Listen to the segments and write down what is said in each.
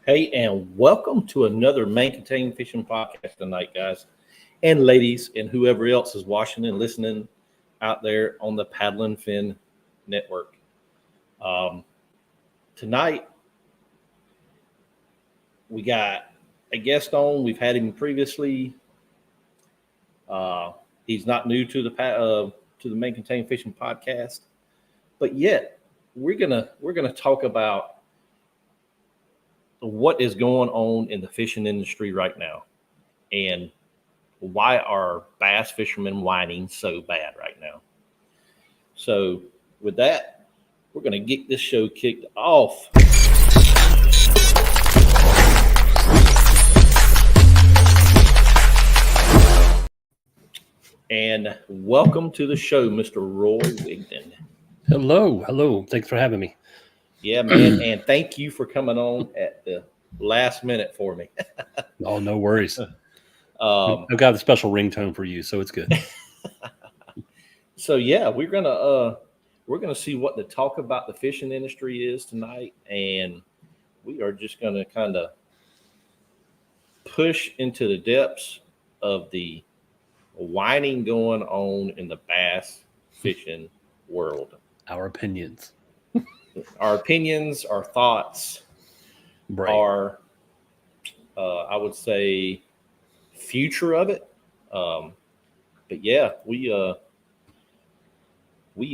Hey, and welcome to another main contained fishing podcast tonight, guys and ladies, and whoever else is watching and listening out there on the Paddle and Fin network. Tonight, we got a guest on. We've had him previously. He's not new to the main contained fishing podcast, but yet we're gonna talk about what is going on in the fishing industry right now and why are bass fishermen whining so bad right now. So with that, we're going to get this show kicked off. And welcome to the show, Mr. Roy Wigton. Hello. Thanks for having me. Yeah, man. And thank you for coming on at the last minute for me. Oh, no worries. I've got a special ringtone for you, so it's good. So yeah, we're gonna see what the talk about the fishing industry is tonight, and we are just gonna kind of push into the depths of the whining going on in the bass fishing world. Our opinions, our thoughts, right. Our, I would say, future of it. But yeah, we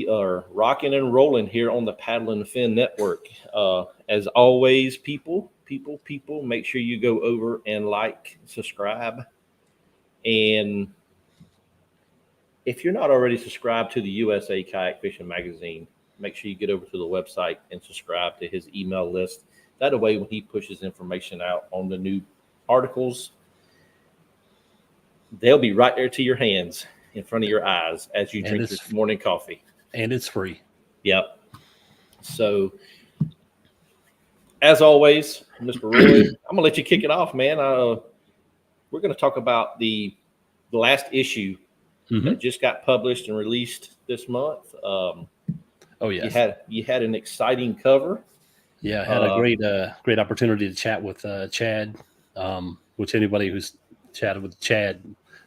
are rocking and rolling here on the Paddle and Fin network. As always, people, make sure you go over and like, subscribe. And if you're not already subscribed to the USA Kayak Fishing Magazine, make sure you get over to the website and subscribe to his email list. That way, when he pushes information out on the new articles, they'll be right there to your hands, in front of your eyes, as you drink your morning coffee. And it's free. Yep. So, as always, Mr. Roy, I'm gonna let you kick it off, man. We're gonna talk about the last issue that just got published and released this month. Oh yes. You had an exciting cover. Yeah, I had a great opportunity to chat with Chad. Which anybody who's chatted with Chad,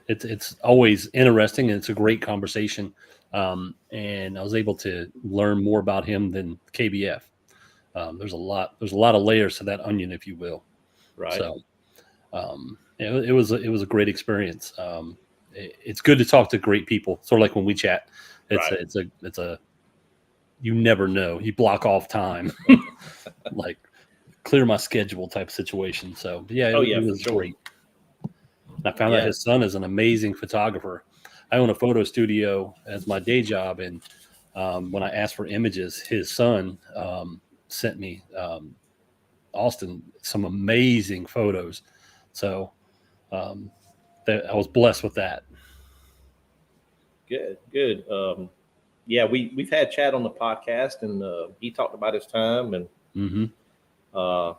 it's always interesting and it's a great conversation. And I was able to learn more about him than KBF. There's a lot of layers to that onion, if you will. Right. So it was a great experience. It's good to talk to great people. Sort of like when we chat. It's a you never know. You block off time, like clear my schedule type situation. So yeah, it was great. I found out his son is an amazing photographer. I own a photo studio as my day job, and when I asked for images, his son sent me Austin some amazing photos. So I was blessed with that. Good. Yeah, we've had Chad on the podcast, and he talked about his time and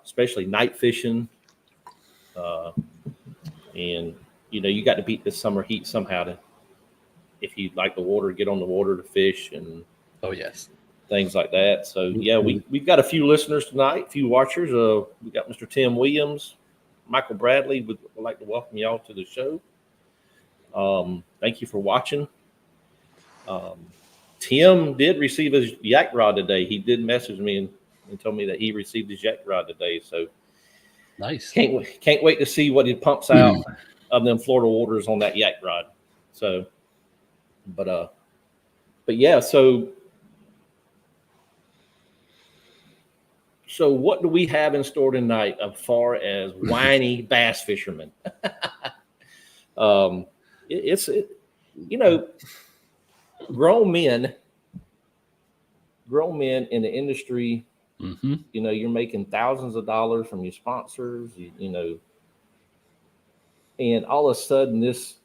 especially night fishing. And you got to beat this summer heat somehow if you like the water, get on the water to fish and things like that. So yeah, we've got a few listeners tonight, a few watchers. We got Mr. Tim Williams, Michael Bradley. Would like to welcome y'all to the show. Thank you for watching. Tim did receive his yak rod today. He did message me and told me that he received his yak rod today. So nice. Can't wait to see what he pumps out of them Florida waters on that yak rod. So, but yeah. So what do we have in store tonight as far as whiny bass fishermen? Grown men in the industry, you're making thousands of dollars from your sponsors, and all of a sudden this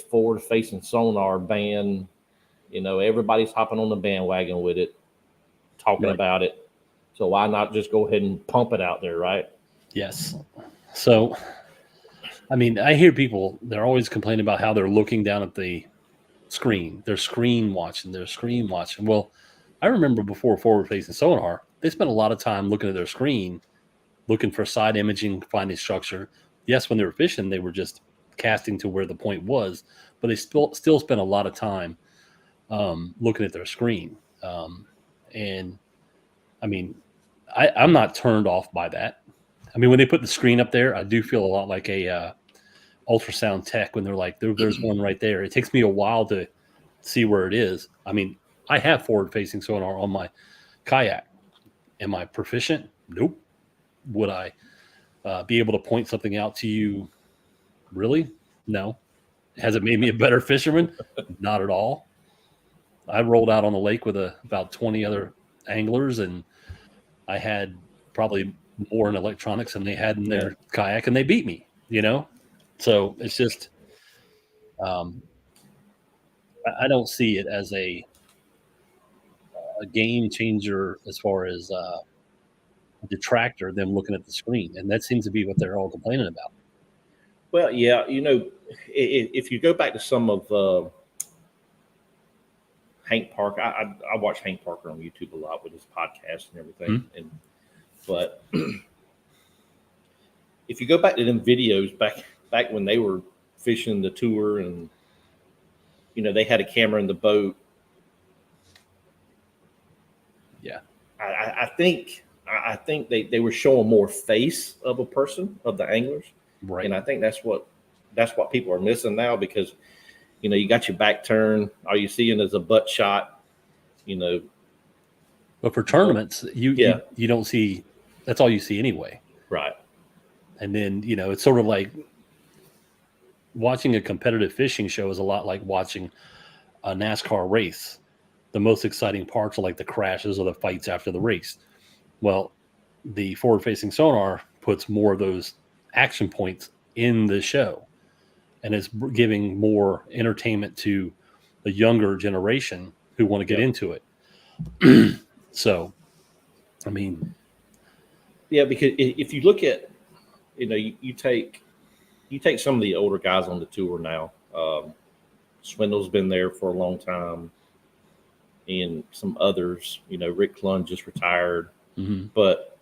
forward-facing sonar ban, everybody's hopping on the bandwagon with it, talking about it. So why not just go ahead and pump it out there, right? Yes. So, I mean, I hear people, they're always complaining about how they're looking down at the screen. They're screen watching. Well, I remember before forward-facing sonar, they spent a lot of time looking at their screen, looking for side imaging, finding structure. Yes, when they were fishing, they were just casting to where the point was, but they still spent a lot of time looking at their screen. And I mean, I'm not turned off by that. I mean, when they put the screen up there, I do feel a lot like a ultrasound tech when they're like, there's one right there. It takes me a while to see where it is. I mean, I have forward-facing sonar on my kayak. Am I proficient? Nope. Would I be able to point something out to you? Really? No. Has it made me a better fisherman? Not at all. I rolled out on the lake with about 20 other anglers, and I had probably more in electronics than they had in their kayak, and they beat me, So it's just, I don't see it as a game changer as far as a detractor, them looking at the screen. And that seems to be what they're all complaining about. Well, yeah, if you go back to some of Hank Parker, I watch Hank Parker on YouTube a lot with his podcast and everything. Mm-hmm. But if you go back to them videos back when they were fishing the tour, and they had a camera in the boat. Yeah, I think they were showing more face of a person, of the anglers, right. And I think that's what people are missing now, because you got your back turned, all you're seeing is a butt shot. But for tournaments, you don't see. That's all you see anyway, right? And then it's sort of like watching a competitive fishing show is a lot like watching a NASCAR race. The most exciting parts are like the crashes or the fights after the race. Well, the forward-facing sonar puts more of those action points in the show, and it's giving more entertainment to the younger generation who want to get into it. So, I mean, yeah, because if you look at, you take some of the older guys on the tour now. Swindle's been there for a long time, and some others. Rick Clun just retired, but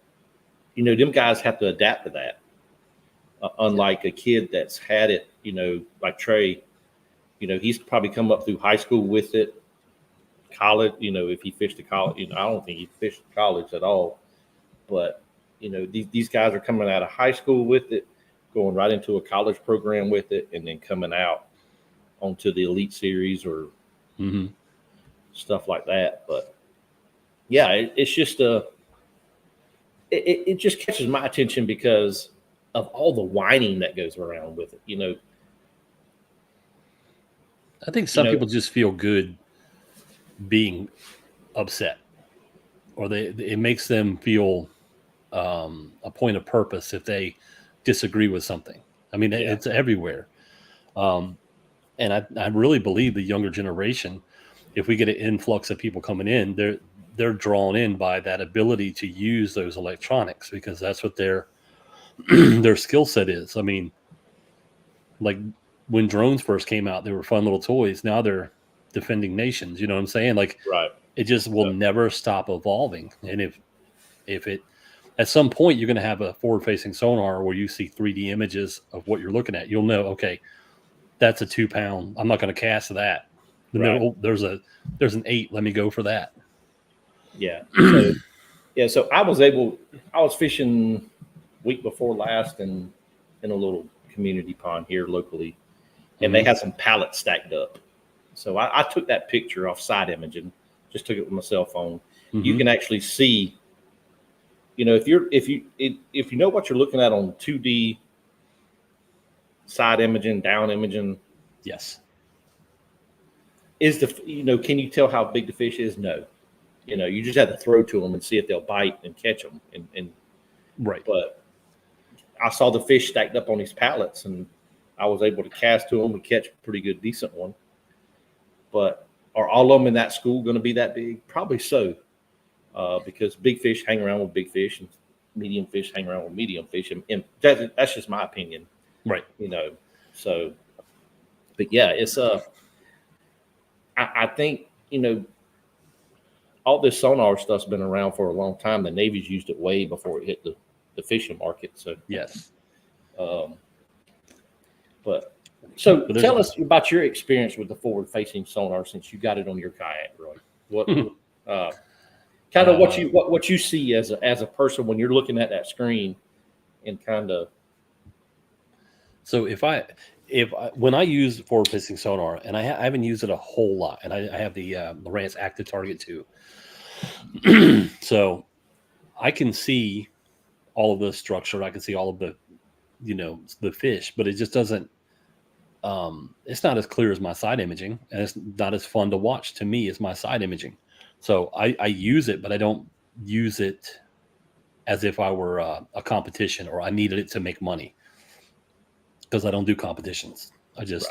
them guys have to adapt to that. Unlike a kid that's had it, like Trey, he's probably come up through high school with it. College, if he fished at college, I don't think he fished at college at all. But these guys are coming out of high school with it, going right into a college program with it, and then coming out onto the Elite Series or stuff like that. But yeah, it's just it just catches my attention because of all the whining that goes around with it. I think some people just feel good being upset, or it makes them feel a point of purpose if they disagree with something. I mean, it's everywhere. And I really believe the younger generation, if we get an influx of people coming in, they're drawn in by that ability to use those electronics, because that's what their skill set is. I mean, like when drones first came out, they were fun little toys. Now they're defending nations. You know what I'm saying? Like, right. It just will never stop evolving. And if it, at some point, you're going to have a forward-facing sonar where you see 3D images of what you're looking at. You'll know, okay, that's a 2-pound. I'm not going to cast that. Right. There's an 8. Let me go for that. Yeah. So I was fishing week before last in a little community pond here locally, and they had some pallets stacked up. So I took that picture off side imaging, just took it with my cell phone. You can actually see, if you know what you're looking at on 2D side imaging, down imaging. Yes. Can you tell how big the fish is? No. You just have to throw to them and see if they'll bite and catch them. And right. But I saw the fish stacked up on these pallets, and I was able to cast to them and catch a pretty good, decent one. But are all of them in that school going to be that big? Probably so, because big fish hang around with big fish, and medium fish hang around with medium fish, and that's just my opinion. Right. So, but yeah, it's I think all this sonar stuff's been around for a long time. The Navy's used it way before it hit the fishing market. So yes. But tell us about your experience with the forward-facing sonar since you got it on your kayak, Roy. What kind of what you see as a person when you're looking at that screen, and kind of. So when I use forward-facing sonar, and I haven't used it a whole lot, and I have the Lowrance Active Target 2, so I can see all of the structure. I can see all of the, the fish, but it just doesn't. It's not as clear as my side imaging, and it's not as fun to watch to me as my side imaging. So I use it, but I don't use it as if I were a competition or I needed it to make money, because I don't do competitions. I just,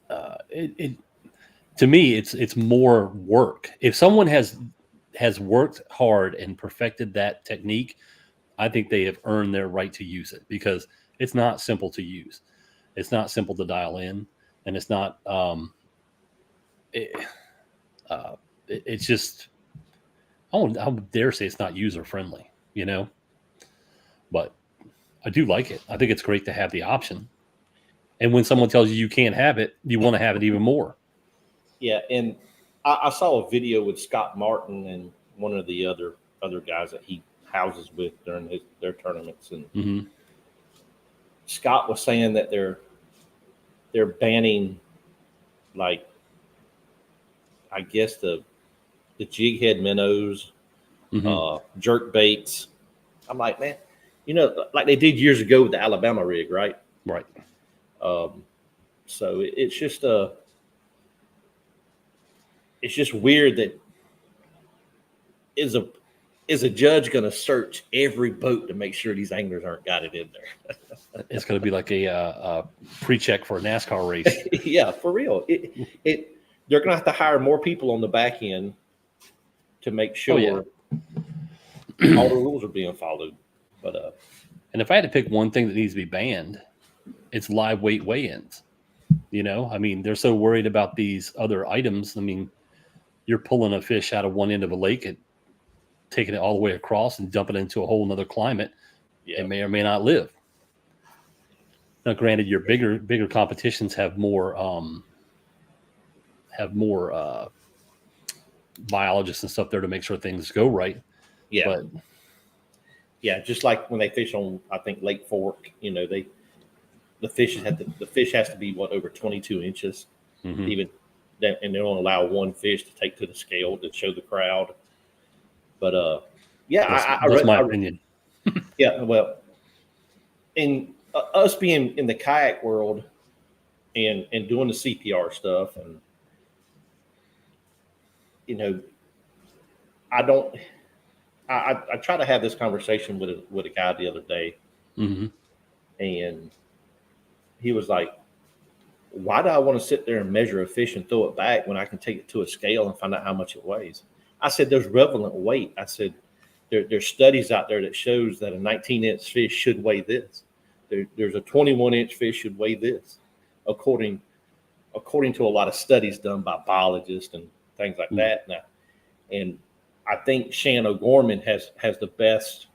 to me, it's more work. If someone has worked hard and perfected that technique, I think they have earned their right to use it, because it's not simple to use. It's not simple to dial in, and it's not. It's just. I would dare say it's not user friendly, but I do like it. I think it's great to have the option. And when someone tells you can't have it, you want to have it even more. Yeah, and I saw a video with Scott Martin and one of the other guys that he houses with during their tournaments, and Scott was saying that they're banning, like, I guess the jig head minnows, jerk baits. I'm like, man, like they did years ago with the Alabama rig, right? Right. So it's just weird that is a judge going to search every boat to make sure these anglers aren't got it in there? It's going to be like a pre-check for a NASCAR race. Yeah, for real. They're going to have to hire more people on the back end to make sure all the rules are being followed. But and if I had to pick one thing that needs to be banned, it's live weight weigh-ins. I mean, they're so worried about these other items. I mean, you're pulling a fish out of one end of a lake and taking it all the way across and dumping it into a whole nother climate. Yeah. It may or may not live. Now, granted, your bigger competitions have more biologists and stuff there to make sure things go right. Yeah. But yeah, just like when they fish on, I think, Lake Fork, the fish has to be over 22 inches, even that, and they don't allow one fish to take to the scale to show the crowd. But that's my opinion. Yeah, well, in us being in the kayak world and doing the CPR stuff, and I try to have this conversation with a guy the other day, and he was like, why do I want to sit there and measure a fish and throw it back when I can take it to a scale and find out how much it weighs? I said, there's relevant weight. I said, there's studies out there that shows that a 19-inch fish should weigh this. There's a 21-inch fish should weigh this, according to a lot of studies done by biologists and things like that. And I think Shan O'Gorman has the best,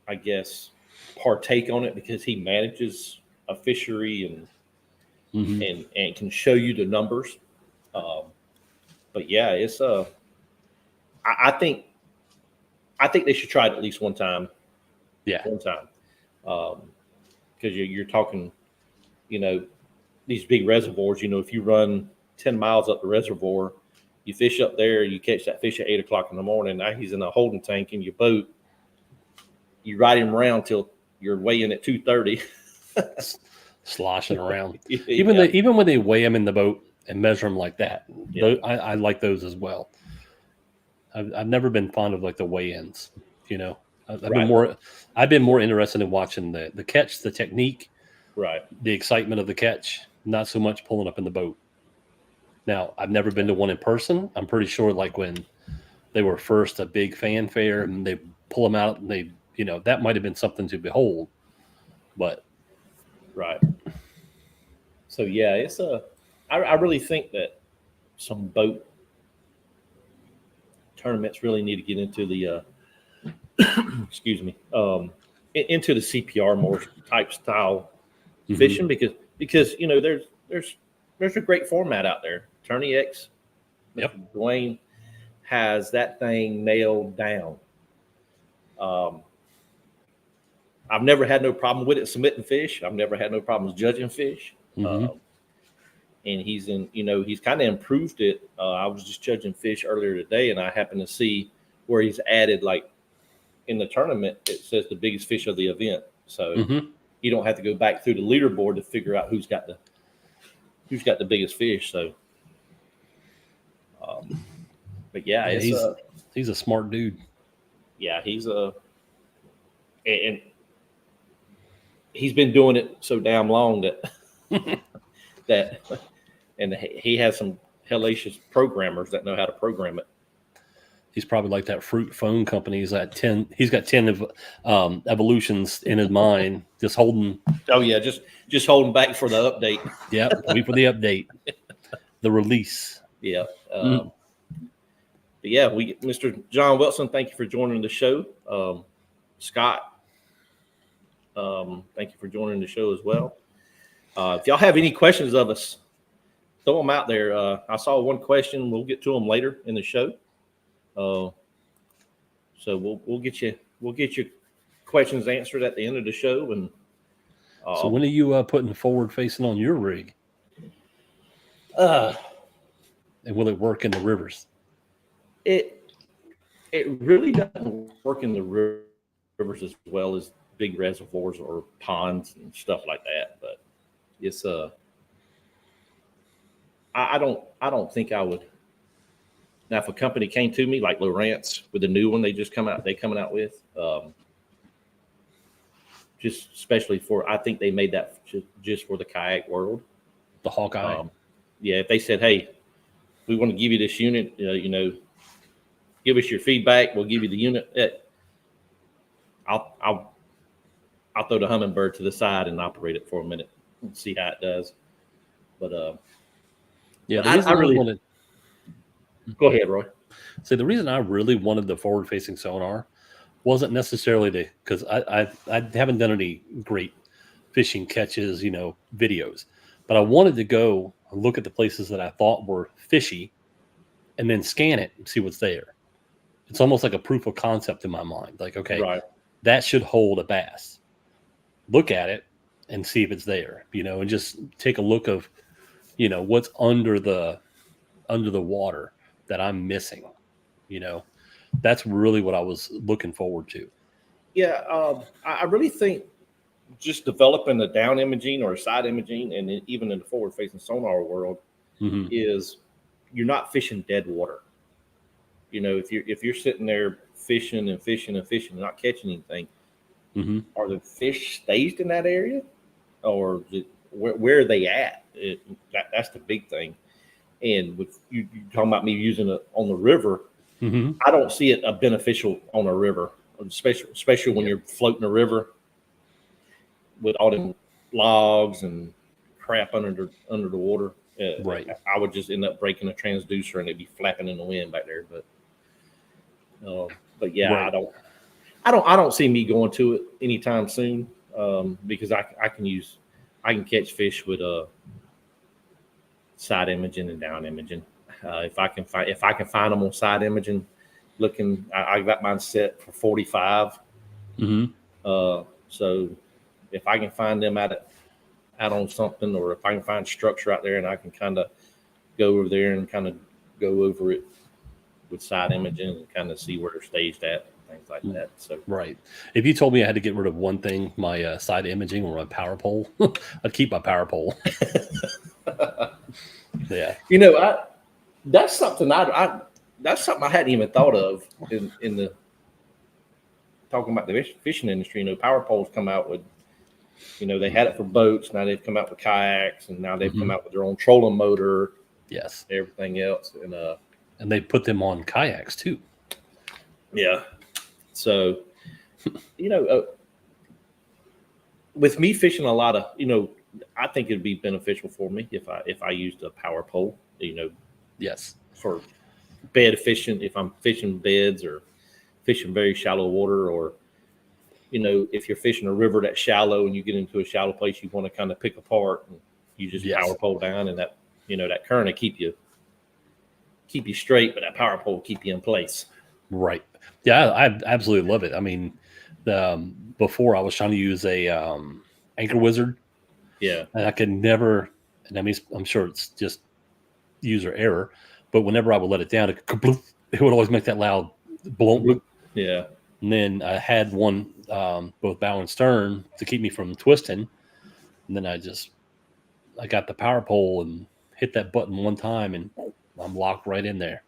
I guess, partake on it, because he manages a fishery and can show you the numbers. But yeah, it's I think they should try it at least one time. Yeah, one time, because you're talking, these big reservoirs. If you run 10 miles up the reservoir, you fish up there, you catch that fish at 8 o'clock in the morning. Now he's in a holding tank in your boat. You ride him around till you're weighing at 2:30, sloshing around. Even when they weigh them in the boat and measure them like that, I like those as well. I've never been fond of like the weigh-ins. I've been more interested in watching the catch, the technique, right, the excitement of the catch, not so much pulling up in the boat. Now, I've never been to one in person. I'm pretty sure, like when they were first a big fanfare and they pull them out, and they, that might have been something to behold. But right. So yeah, I really think that some boat tournaments really need to get into the excuse me, into the CPR more type style fishing because there's a great format out there. Tourney X, Yep. Dwayne has that thing nailed down. I've never had no problem with it submitting fish. I've never had no problems judging fish. And he's kind of improved it. I was just judging fish earlier today, and I happened to see where he's added, like in the tournament, it says the biggest fish of the event. So you don't have to go back through the leaderboard to figure out who's got the biggest fish. So, but yeah, he's a smart dude. Yeah, and he's been doing it so damn long that and he has some hellacious programmers that know how to program it. He's probably like that fruit phone company. He's got 10 evolutions in his mind, just holding. Oh yeah, just holding back for the update. Yeah, wait for the update, the release. Yeah. But yeah, Mr. John Wilson, thank you for joining the show. Scott, thank you for joining the show as well. If y'all have any questions of us, throw them out there. I saw one question. We'll get to them later in the show. So we'll get your questions answered at the end of the show. And so when are you putting forward facing on your rig? And will it work in the rivers? It really doesn't work in the rivers as well as big reservoirs or ponds and stuff like that. But it's I don't think I would. Now, if a company came to me like Lowrance with the new one they coming out with, just especially I think they made that just for the kayak world. The Hawkeye. Yeah, if they said, "Hey, we want to give you this unit, give us your feedback. We'll give you the unit." I'll throw the Humminbird to the side and operate it for a minute and see how it does. But yeah, I really wanted. Go ahead, Roy. So the reason I really wanted the forward-facing sonar wasn't necessarily because I haven't done any great fishing catches, videos, but I wanted to go and look at the places that I thought were fishy, and then scan it and see what's there. It's almost like a proof of concept in my mind. Like, okay, right, that should hold a bass. Look at it and see if it's there, and just take a look of, what's under the water that I'm missing. That's really what I was looking forward to. Yeah, I really think just developing the down imaging or side imaging, and even in the forward-facing sonar world, is you're not fishing dead water. If you're sitting there fishing and not catching anything, are the fish staged in that area, or where are they at? That's the big thing. And with you talking about me using it on the river, I don't see it a beneficial on a river, especially when you're floating a river with all them logs and crap under the water. Right. I would just end up breaking a transducer and it'd be flapping in the wind back there. But yeah, right. I don't see me going to it anytime soon, because I can catch fish with side imaging and down imaging. If I can find them on side imaging, looking, I got mine set for 45. So if I can find them out on something, or if I can find structure out there and I can kind of go over there and kind of go over it with side imaging and kind of see where they're staged at, things like that. So right. If you told me I had to get rid of one thing, my side imaging or my power pole, I'd keep my power pole. Yeah. That's something I hadn't even thought of in the talking about the fishing industry. Power poles come out with, they had it for boats. Now they've come out with kayaks, and now they've come out with their own trolling motor. Yes. Everything else. And they put them on kayaks too. Yeah. So, with me fishing a lot of, I think it'd be beneficial for me if I used a power pole, Yes. for bed fishing, if I'm fishing beds or fishing very shallow water, or if you're fishing a river that's shallow and you get into a shallow place you want to kind of pick apart, and you just Yes. power pole down, and that that current will keep you straight, but that power pole will keep you in place. Right. Yeah, I absolutely love it. I mean, before I was trying to use a anchor wizard, Yeah. and I could never. And I mean, I'm sure it's just user error, but whenever I would let it down, it would always make that loud blow. Yeah. And then I had one, both bow and stern, to keep me from twisting. And then I got the power pole and hit that button one time, and I'm locked right in there.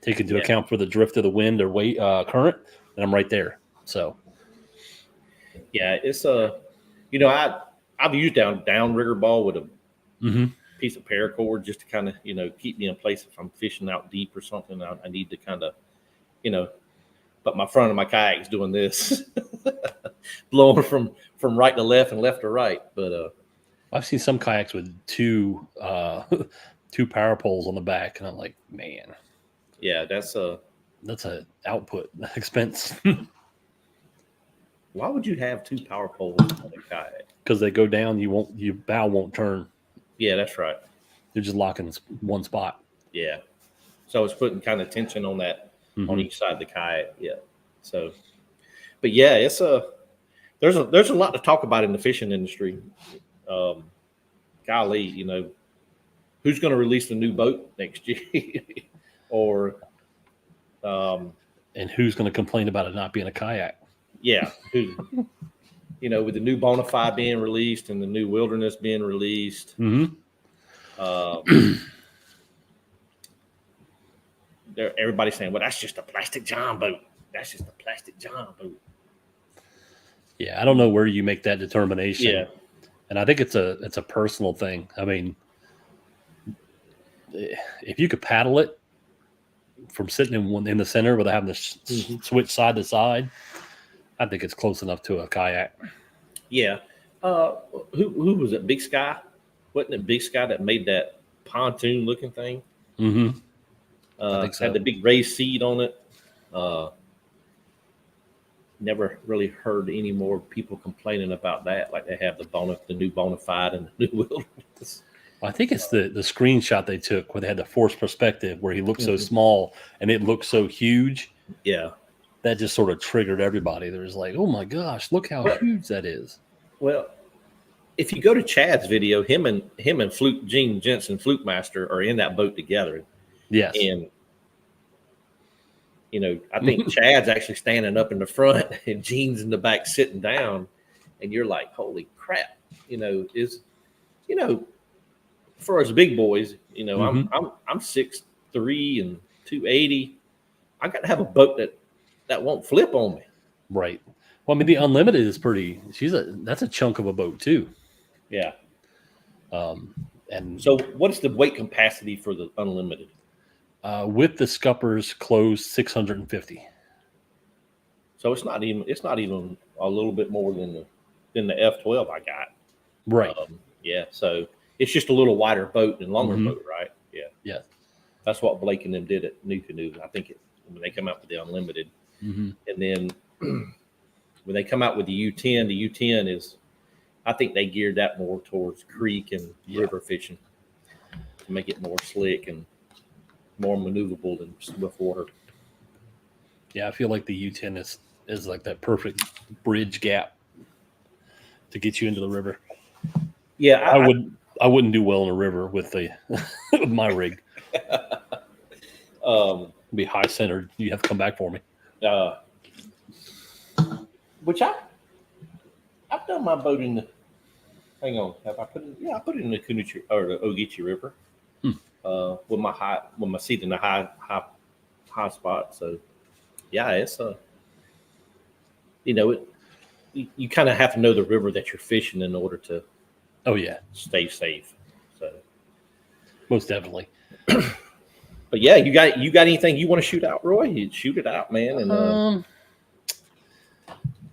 Take into account for the drift of the wind or weight, current, and I'm right there. So, yeah, it's I've used downrigger ball with a piece of paracord just to kind of keep me in place if I'm fishing out deep or something. I need to kind of but my front of my kayak is doing this, blowing from right to left and left to right. But I've seen some kayaks with two power poles on the back, and I'm like, man, yeah, that's a output expense. Why would you have two power poles on a kayak? Because they go down, your bow won't turn. Yeah, that's right. They're just locking one spot. Yeah, so it's putting kind of tension on that on each side of the kayak. Yeah, so, but yeah, it's there's a lot to talk about in the fishing industry. Golly, who's going to release the new boat next year, or and who's going to complain about it not being a kayak? Yeah, with the new Bonafide being released and the new Wilderness being released. Everybody's saying, well, that's just a plastic John boat. That's just a plastic John boat. Yeah, I don't know where you make that determination. Yeah. And I think it's a personal thing. I mean, if you could paddle it from sitting in the center without having to switch side to side, I think it's close enough to a kayak. Yeah. Who was it? Big Sky? Wasn't it Big Sky that made that pontoon looking thing? Mm-hmm. I think so. Had the big raised seat on it. Never really heard any more people complaining about that, like they have the new Bonafide and the new Wilderness. I think it's the screenshot they took where they had the forced perspective where he looked so small and it looked so huge. Yeah. That just sort of triggered everybody. There's like, oh my gosh, look how huge that is. Well, if you go to Chad's video, him and Gene Jensen, Fluke Master, are in that boat together. Yes. And I think Chad's actually standing up in the front and Gene's in the back sitting down, and you're like, holy crap, for us big boys, I'm 6'3" and 280. I got to have a boat that won't flip on me. Right. Well, I mean, the Unlimited is pretty. That's a chunk of a boat too. Yeah. And so, what is the weight capacity for the Unlimited? With the scuppers closed, 650. So it's not even a little bit more than the F12 I got. Right. Yeah. So it's just a little wider boat and longer boat, right? Yeah. Yeah. That's what Blake and them did at New Canoe. I think when they come out with the Unlimited, and then when they come out with the U10, the U10 is, I think they geared that more towards creek and river fishing to make it more slick and more maneuverable than swift water. Yeah, I feel like the U10 is like that perfect bridge gap to get you into the river. Yeah, I wouldn't do well in a river with with my rig. Be high centered. You have to come back for me. Which I've done my boat in the. Hang on, have I put it? Yeah, I put it in the Kunichi or the Ogeechee River. With my seat in the high spot. So yeah, it's you kind of have to know the river that you're fishing in order to stay safe. So most definitely. But yeah, you got anything you want to shoot out, Roy? You shoot it out, man. And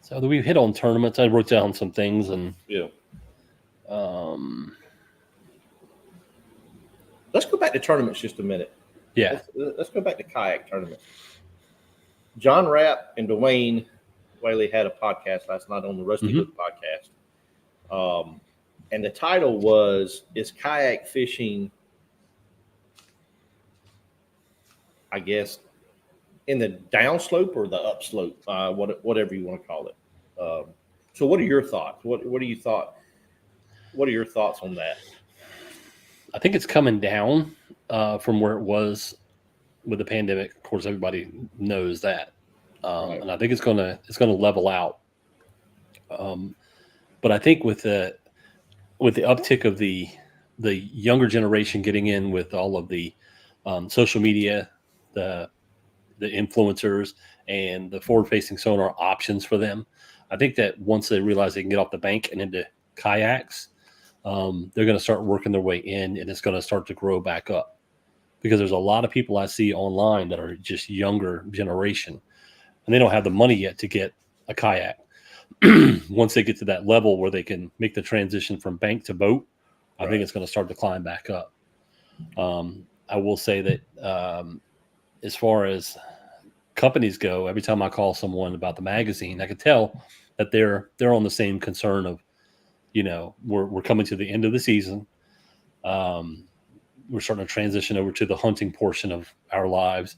so we hit on tournaments. I wrote down some things, and Let's go back to tournaments just a minute. Yeah. Let's go back to kayak tournaments. John Rapp and Dwayne Whaley had a podcast last night on the Rusty Hook podcast. And the title was, is kayak fishing, I guess, in the downslope or the upslope, whatever you want to call it. So what are your thoughts? What are your thoughts on that? I think it's coming down from where it was with the pandemic. Of course, everybody knows that. Right. And I think it's gonna level out. But I think with the uptick of the younger generation getting in with all of the social media, the influencers, and the forward-facing sonar options for them, I think that once they realize they can get off the bank and into kayaks, they're going to start working their way in, and it's going to start to grow back up. Because there's a lot of people I see online that are just younger generation, and they don't have the money yet to get a kayak. Once they get to that level where they can make the transition from bank to boat, I think it's going to start to climb back up. I will say that as far as companies go, every time I call someone about the magazine, I can tell that they're on the same concern of, we're coming to the end of the season. We're starting to transition over to the hunting portion of our lives,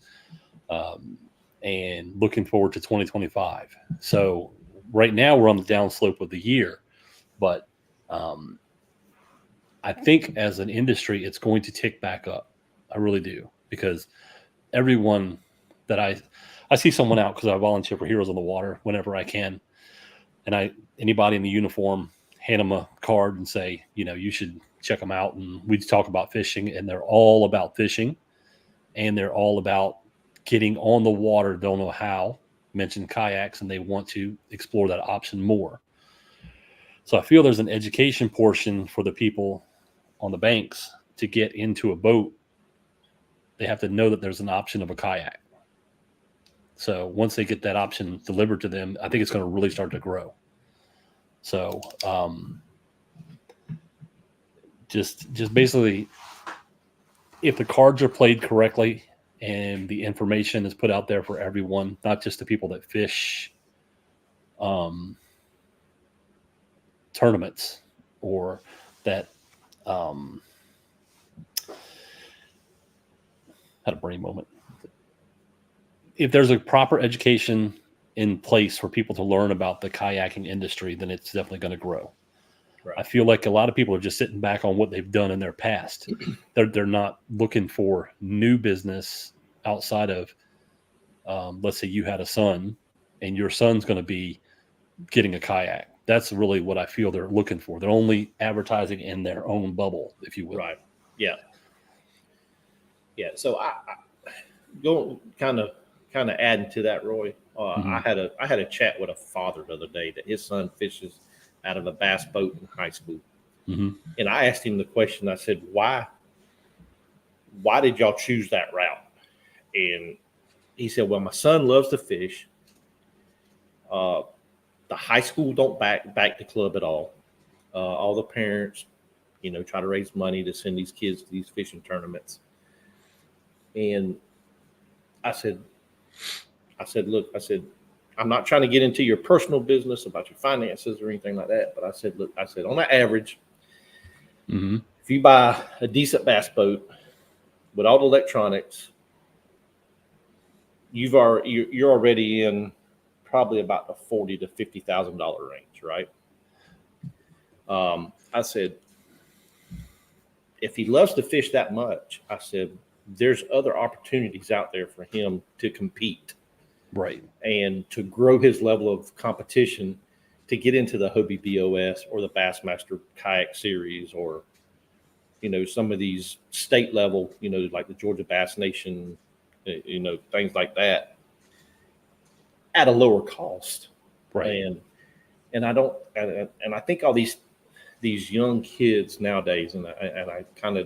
and looking forward to 2025. So right now we're on the downslope of the year, but I think as an industry, it's going to tick back up. I really do, because everyone that I see someone out, because I volunteer for Heroes on the Water whenever I can, and anybody in the uniform, hand them a card and say, you should check them out. And we talk about fishing, and they're all about fishing, and they're all about getting on the water, don't know how, mention kayaks, and they want to explore that option more. So I feel there's an education portion for the people on the banks to get into a boat. They have to know that there's an option of a kayak. So once they get that option delivered to them, I think it's going to really start to grow. So just basically, if the cards are played correctly and the information is put out there for everyone, not just the people that fish tournaments or that had a brain moment. If there's a proper education in place for people to learn about the kayaking industry, then it's definitely going to grow. Right. I feel like a lot of people are just sitting back on what they've done in their past. They're not looking for new business outside of, let's say you had a son and your son's going to be getting a kayak. That's really what I feel they're looking for. They're only advertising in their own bubble, if you will. Right. Yeah. Yeah. So I go kind of adding to that, Roy. I had a chat with a father the other day that his son fishes out of a bass boat in high school. And I asked him the question. I said, why did y'all choose that route? And he said, well, my son loves to fish. The high school don't back the club at all. All the parents, try to raise money to send these kids to these fishing tournaments. And I said, look, I'm not trying to get into your personal business about your finances or anything like that. But I said, look, on the average, if you buy a decent bass boat with all the electronics, you're already in probably about the $40,000 to $50,000 range, right? I said, if he loves to fish that much, I said, there's other opportunities out there for him to compete. Right. And to grow his level of competition to get into the Hobie BOS or the Bassmaster Kayak Series or, some of these state level, like the Georgia Bass Nation, things like that at a lower cost. Right. And I think all these young kids nowadays, and I kind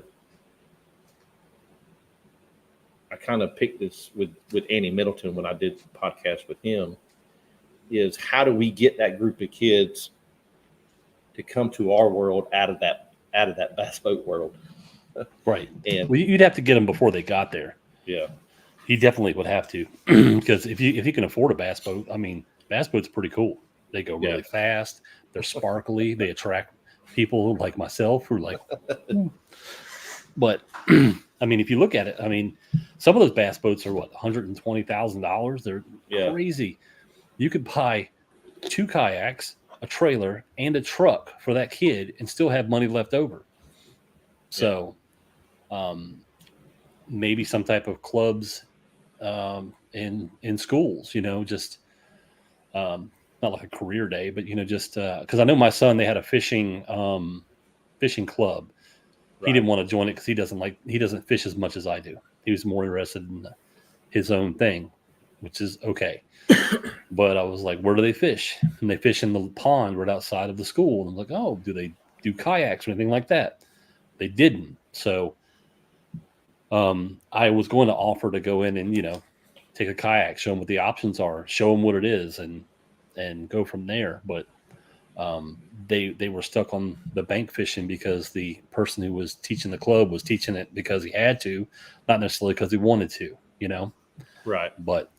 of picked this with Andy Middleton when I did the podcast with him, is how do we get that group of kids to come to our world out of that bass boat world. Right. And well, you'd have to get them before they got there. yeah, He definitely would have to, because if you can afford a bass boat, I mean, bass boat's pretty cool. They go really fast. They're sparkly. They attract people like myself who are like, but I mean, if you look at it, I mean, some of those bass boats are what, $120,000. They're crazy. You could buy 2 kayaks, a trailer, and a truck for that kid and still have money left over. So, maybe some type of clubs in schools, just not like a career day, but just because I know my son, they had a fishing club. He didn't want to join it because he doesn't fish as much as I do. He was more interested in his own thing, which is okay. But I was like, where do they fish? And they fish in the pond right outside of the school. And I'm like, oh, do they do kayaks or anything like that? They didn't. So I was going to offer to go in and, take a kayak, show them what the options are, show them what it is, and go from there. But they were stuck on the bank fishing because the person who was teaching the club was teaching it because he had to, not necessarily because he wanted to, Right. But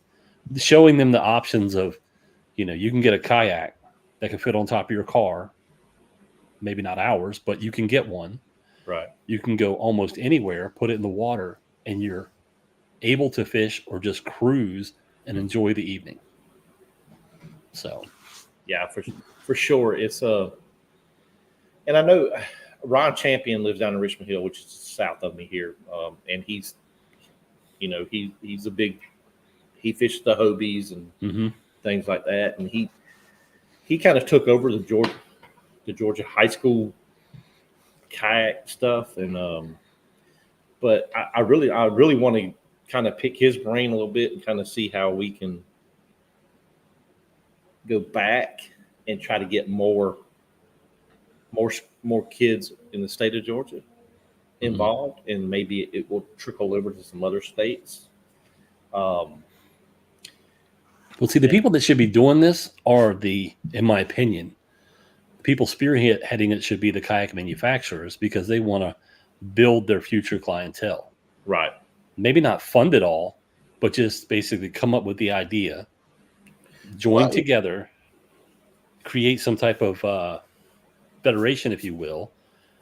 showing them the options of, you can get a kayak that can fit on top of your car, maybe not ours, but you can get one. Right. You can go almost anywhere, put it in the water, and you're able to fish or just cruise and enjoy the evening. So, yeah, for sure. It's and I know Ron Champion lives down in Richmond Hill, which is south of me here, and he's a big. He fishes the Hobies and things like that, and he kind of took over the Georgia high school kayak stuff, and but I really want to kind of pick his brain a little bit and kind of see how we can go back and try to get more kids in the state of Georgia involved, and maybe it will trickle over to some other states. Well, see, the people that should be doing this are in my opinion, the people spearheading it should be the kayak manufacturers, because they want to build their future clientele. Right. Maybe not fund it all, but just basically come up with the idea, join together, create some type of federation, if you will,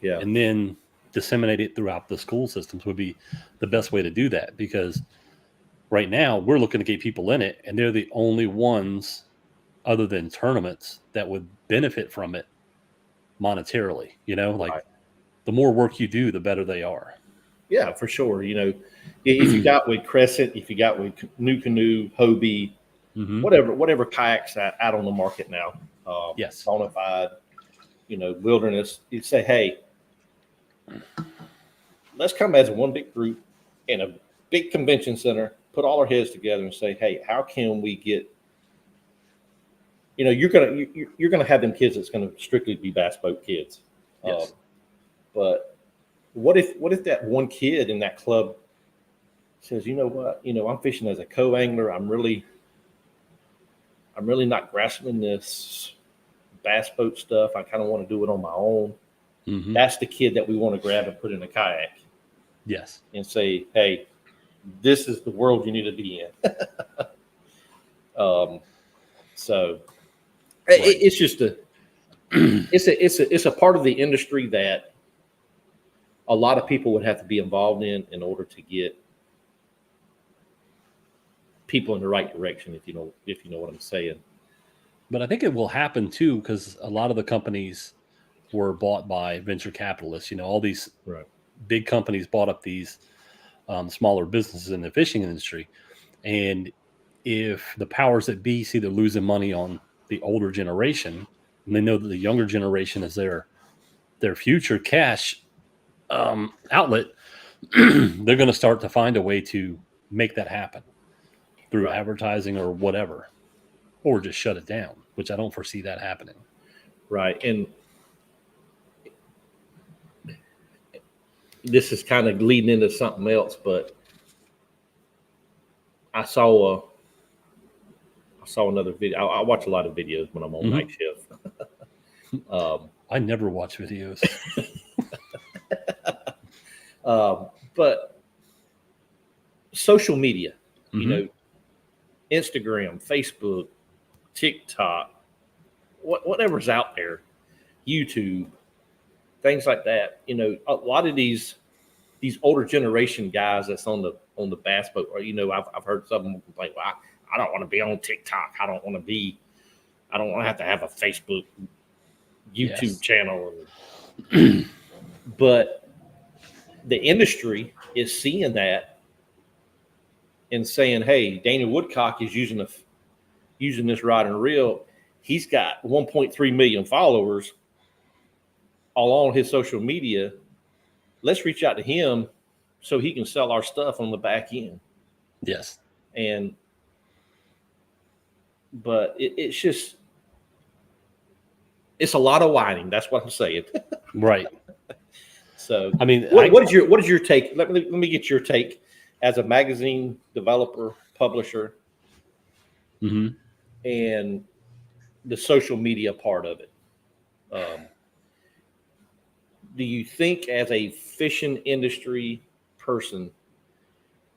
and then disseminate it throughout the school systems would be the best way to do that, because right now we're looking to get people in it, and they're the only ones other than tournaments that would benefit from it monetarily. The more work you do, the better they are. Yeah, for sure. If you got with Crescent, if you got with New Canoe, Hobie, whatever kayaks out on the market now, yes, Bonafide, Wilderness, you say, hey, let's come as one big group in a big convention center, put all our heads together and say, hey, how can we get, you're gonna have them kids that's gonna strictly be bass boat kids. Yes. But what if that one kid in that club says, you know what, I'm fishing as a co-angler, I'm really not grasping this bass boat stuff, I kind of want to do it on my own. That's the kid that we want to grab and put in a kayak. Yes. And say, hey, this is the world you need to be in. So it's just it's a part of the industry that a lot of people would have to be involved in order to get people in the right direction, if you know what I'm saying. But I think it will happen too, because a lot of the companies were bought by venture capitalists. All these big companies bought up these smaller businesses in the fishing industry. And if the powers that be see they're losing money on the older generation, and they know that the younger generation is their future cash outlet, they're going to start to find a way to make that happen through advertising or whatever, or just shut it down, which I don't foresee that happening. Right. And this is kind of leading into something else, but I saw another video. I watch a lot of videos when I'm on night shift. I never watch videos. But social media, you Mm-hmm. know, Instagram, Facebook, TikTok, whatever's out there, YouTube, things like that. You know, a lot of these older generation guys that's on the bass boat, or I've heard some of them complain, well, I don't want to be on TikTok. I don't want to have a Facebook, YouTube Yes. channel. But the industry is seeing that and saying, hey, Daniel Woodcock is using this rod and reel. He's got 1.3 million followers all on his social media. Let's reach out to him so he can sell our stuff on the back end. Yes. But it's a lot of whining. That's what I'm saying. Right. So, I mean, what is your take? Let me get your take as a magazine developer, publisher, mm-hmm. and the social media part of it. Do you think, as a fishing industry person,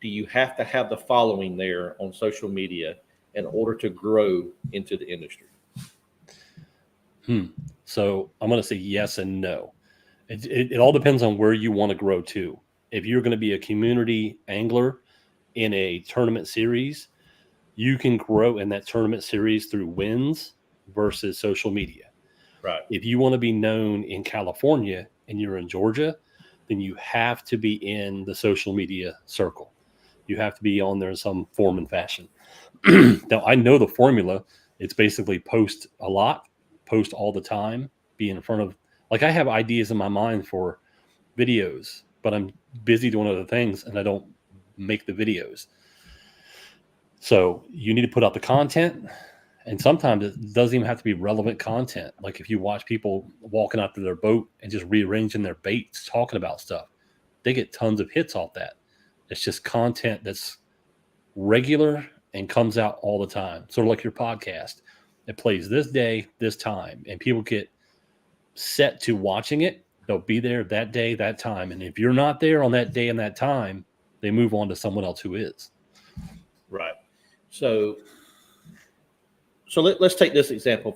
do you have to have the following there on social media in order to grow into the industry? So I'm going to say yes and no. It all depends on where you want to grow to. If you're going to be a community angler in a tournament series, you can grow in that tournament series through wins versus social media. Right. If you want to be known in California and you're in Georgia, then you have to be in the social media circle. You have to be on there in some form and fashion. Now, I know the formula. It's basically post a lot, post all the time, be in front of, like, I have ideas in my mind for videos, but I'm busy doing other things and I don't make the videos. So you need to put out the content. And sometimes it doesn't even have to be relevant content. Like if you watch people walking out to their boat and just rearranging their baits, talking about stuff, they get tons of hits off that. It's just content that's regular and comes out all the time. Sort of like your podcast. It plays this day, this time, and people get set to watching it. They'll be there that day, that time. And if you're not there on that day and that time, they move on to someone else who is. Right. So let's take this example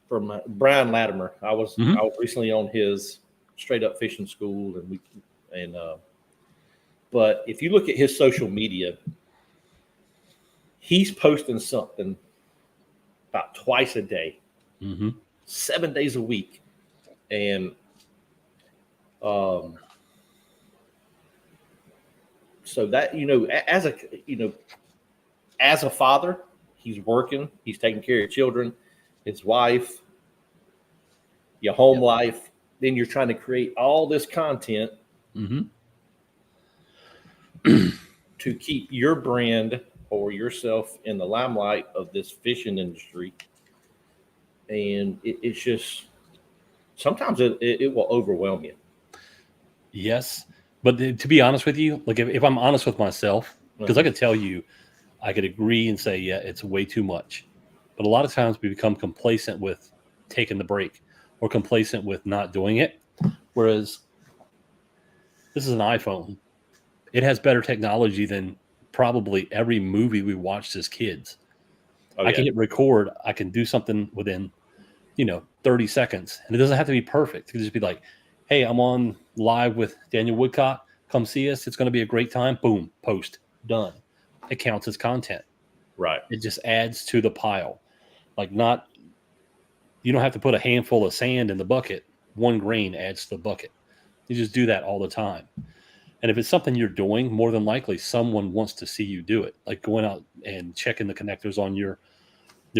from Brian Latimer. I was recently on his Straight Up Fishing School, but if you look at his social media, he's posting something about twice a day, 7 days a week, and so that as a father. He's working. He's taking care of children, his wife, your home life. Then you're trying to create all this content to keep your brand or yourself in the limelight of this fishing industry. And it's just sometimes it will overwhelm you. Yes. But to be honest with you, like if I'm honest with myself, because I could tell you, I could agree and say, yeah, it's way too much. But a lot of times we become complacent with taking the break or complacent with not doing it. Whereas this is an iPhone. It has better technology than probably every movie we watched as kids. I can hit record. I can do something within, 30 seconds. And it doesn't have to be perfect. It can just be like, hey, I'm on live with Daniel Woodcock. Come see us. It's going to be a great time. Boom, post, done. It counts as content. Right. It just adds to the pile. You don't have to put a handful of sand in the bucket. 1 grain adds to the bucket. You just do that all the time. And if it's something you're doing, more than likely someone wants to see you do it. Like going out and checking the connectors on your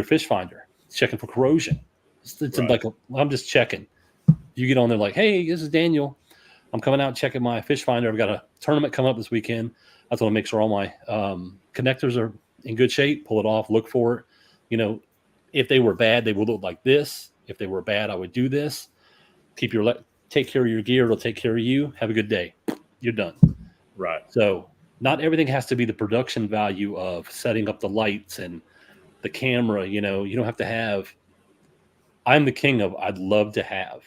fish finder, checking for corrosion. It's Right. like, I'm just checking. You get on there like, hey, this is Daniel. I'm coming out checking my fish finder. I've got a tournament coming up this weekend. I just want to make sure all my connectors are in good shape. Pull it off, look for it. If they were bad, they would look like this. If they were bad, I would do this. Take care of your gear. It'll take care of you. Have a good day. You're done. Right. So not everything has to be the production value of setting up the lights and the camera. You don't have to have. I'm the king of I'd love to have.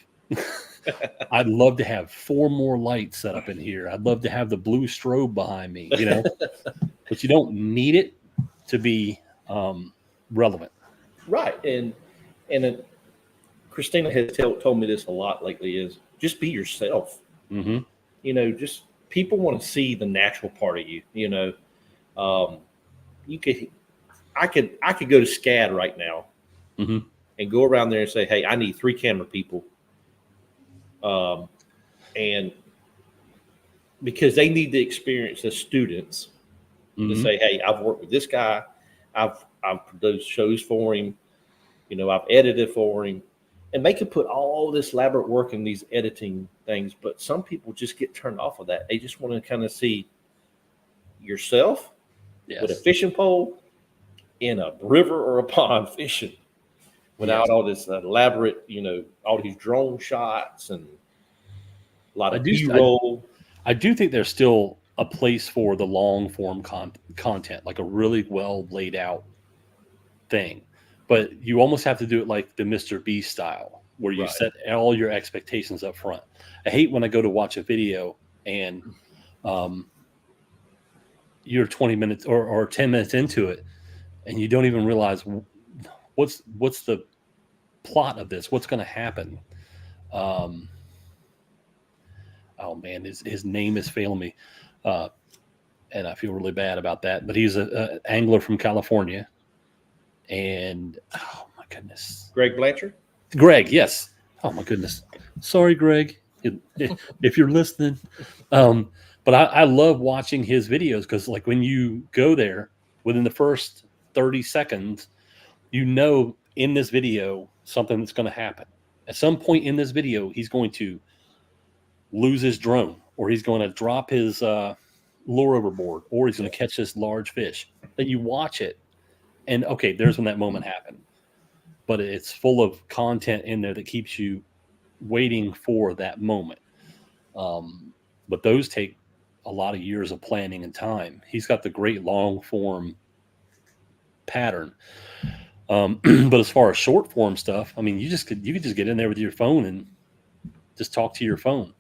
I'd love to have 4 more lights set up in here. I'd love to have the blue strobe behind me, but you don't need it to be relevant. Right. And Christina has told me this a lot lately is just be yourself. Mm-hmm. Just people want to see the natural part of you, you could, I could go to SCAD right now Mm-hmm. and go around there and say, hey, I need 3 camera people. And because they need the experience as students to Mm-hmm. say, hey, I've worked with this guy. I've produced shows for him. I've edited for him. And they can put all this elaborate work in these editing things, but some people just get turned off of that. They just want to kind of see yourself with a Yes. fishing pole in a river or a pond fishing without Yes. all this elaborate, all these drone shots and a lot of B-roll. I do think there's still a place for the long form content, like a really well laid out thing. But you almost have to do it like the Mr. Beast style, where you Right. set all your expectations up front. I hate when I go to watch a video and you're 20 minutes or 10 minutes into it, and you don't even realize what's the plot of this, what's going to happen. Oh man, his name is failing me, and I feel really bad about that. But he's an angler from California, and oh my goodness, Greg Blanchard? Greg, yes. Oh my goodness, sorry, Greg, if you're listening. But I love watching his videos because, like, when you go there within the first 30 seconds, in this video something that's going to happen. At some point in this video, he's going to lose his drone, or he's going to drop his lure overboard, or he's going to catch this large fish. Then you watch it, and okay, there's when that moment happened. But it's full of content in there that keeps you waiting for that moment. But those take a lot of years of planning and time. He's got the great long form pattern. But as far as short form stuff, I mean, you could just get in there with your phone and just talk to your phone.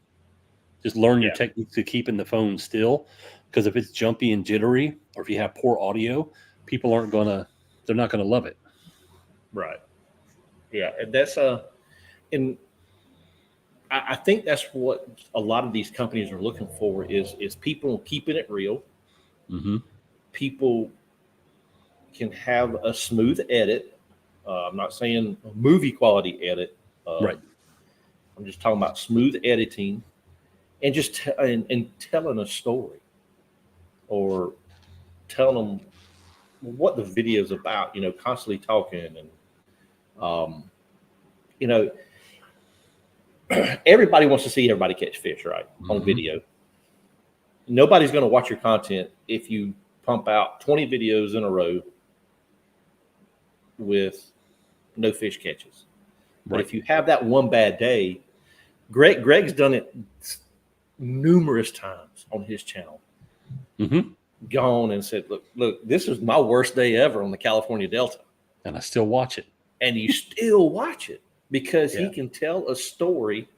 Just learn your techniques to keeping the phone still. Because if it's jumpy and jittery, or if you have poor audio, people they're not gonna love it. Right. Yeah, and that's and I think that's what a lot of these companies are looking for is people keeping it real. Mm-hmm. People can have a smooth edit. I'm not saying a movie quality edit. Right. I'm just talking about smooth editing and just and telling a story or telling them what the video is about. Constantly talking and everybody wants to see everybody catch fish, right? Mm-hmm. On video. Nobody's going to watch your content if you pump out 20 videos in a row with no fish catches. Right. But if you have that one bad day, Greg's done it numerous times on his channel. Mm-hmm. Gone and said, look, this is my worst day ever on the California Delta. And I still watch it. And you still watch it because he can tell a story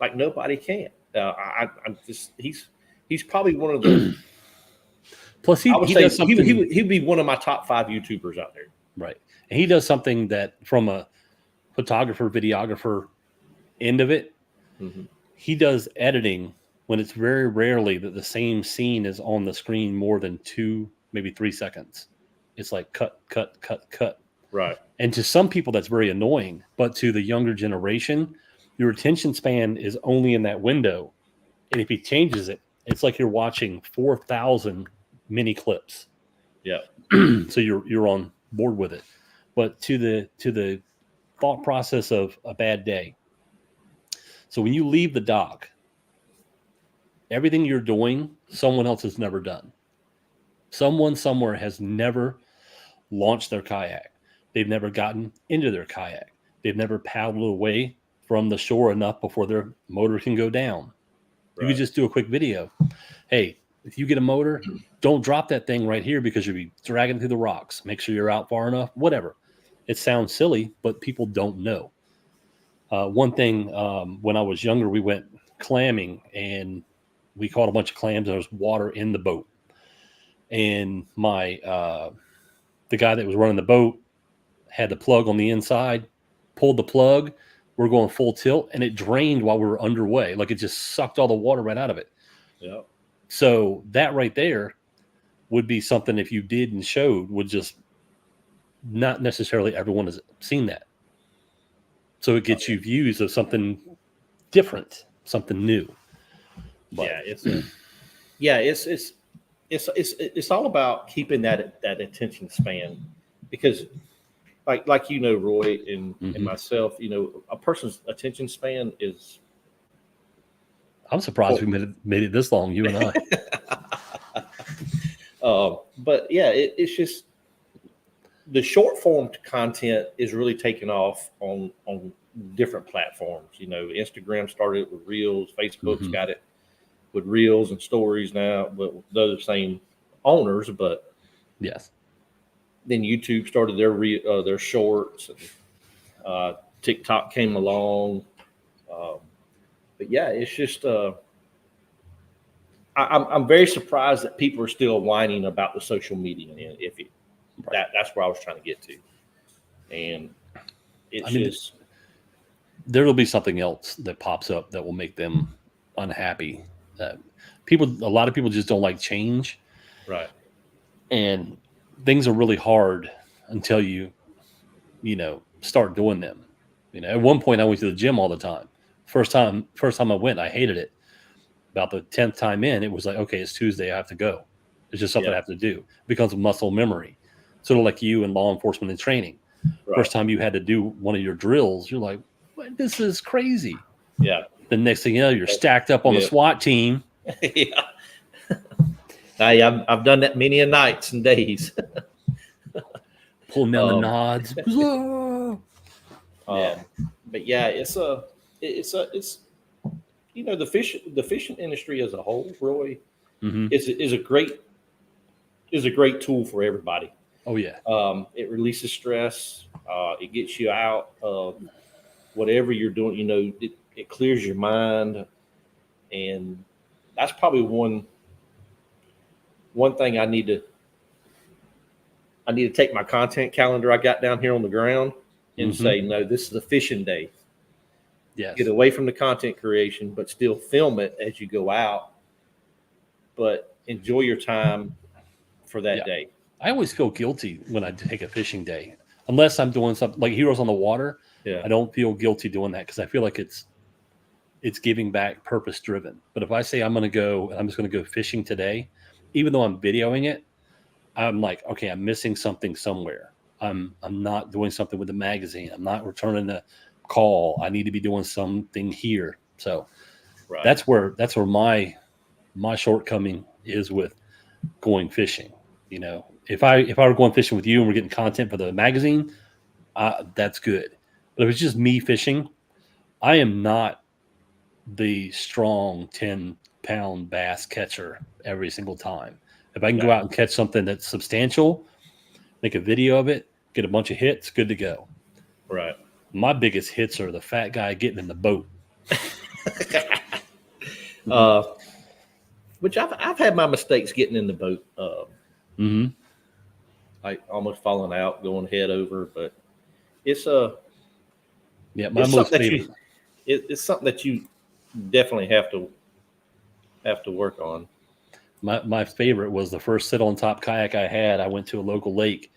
like nobody can. He's probably one of the. Plus, he does something. He'd be one of my top 5 YouTubers out there. Right, and he does something that, from a photographer, videographer end of it, mm-hmm. he does editing when it's very rarely that the same scene is on the screen more than 2, maybe 3 seconds. It's like cut, cut, cut, cut. Right. And to some people, that's very annoying. But to the younger generation, your attention span is only in that window. And if he changes it, it's like you're watching 4,000 mini clips. Yeah. So you're on board with it. But to the thought process of a bad day. So when you leave the dock, everything you're doing, someone else has never done. Someone somewhere has never launched their kayak. They've never gotten into their kayak. They've never paddled away from the shore enough before their motor can go down. Right. You could just do a quick video. Hey, if you get a motor, don't drop that thing right here because you'll be dragging through the rocks. Make sure you're out far enough, whatever. It sounds silly, but people don't know. One thing, when I was younger, we went clamming and we caught a bunch of clams. There was water in the boat, and the guy that was running the boat had the plug on the inside, pulled the plug. We're going full tilt, and it drained while we were underway. Like it just sucked all the water right out of it. Yeah. So that right there would be something, if you did and showed, would just not necessarily everyone has seen that. So it gets you views of something different, something new. But It's all about keeping that attention span, because like Roy and myself, a person's attention span is. I'm surprised we made it this long, you and I. But yeah, it's just the short form content is really taking off on different platforms. Instagram started with Reels, Facebook's got it with Reels and Stories now, but they're the same owners. But yes, then YouTube started their shorts. And, TikTok came along. But yeah, it's just I'm very surprised that people are still whining about the social media and iffy. Right. That's where I was trying to get to, and it's there will be something else that pops up that will make them unhappy. A lot of people just don't like change, right? And things are really hard until you start doing them. At one point I went to the gym all the time. First time I went, I hated it. About the 10th time in, it was like, okay, it's Tuesday, I have to go. It's just something I have to do. It becomes muscle memory. Sort of like you in law enforcement and training. Right. First time you had to do one of your drills, you're like, this is crazy. Yeah. The next thing you know, you're stacked up on the SWAT team. Yeah. I've done that many a nights and days. Pulling down the nods. But yeah, it's the fishing industry as a whole, Roy, is a great tool for everybody. Oh yeah. It releases stress. It gets you out of whatever you're doing. It clears your mind, and that's probably one thing I need to take my content calendar I got down here on the ground and say, no, this is a fishing day. Yes. Get away from the content creation, but still film it as you go out. But enjoy your time for that day. I always feel guilty when I take a fishing day, unless I'm doing something like Heroes on the Water. Yeah. I don't feel guilty doing that because I feel like it's giving back, purpose driven. But if I say I'm just going to go fishing today, even though I'm videoing it, I'm like, okay, I'm missing something somewhere. I'm not doing something with the magazine. I'm not returning a call. I need to be doing something here. So that's where my shortcoming is with going fishing. If I were going fishing with you and we're getting content for the magazine, that's good. But if it's just me fishing, I am not the strong 10-pound bass catcher every single time. If I can go out and catch something that's substantial, make a video of it, get a bunch of hits, good to go. Right. My biggest hits are the fat guy getting in the boat. Which I've had my mistakes getting in the boat. Like almost falling out, going head over, but it's most favorite. It's something that you definitely have to work on. My favorite was the first sit on top kayak I had. I went to a local lake,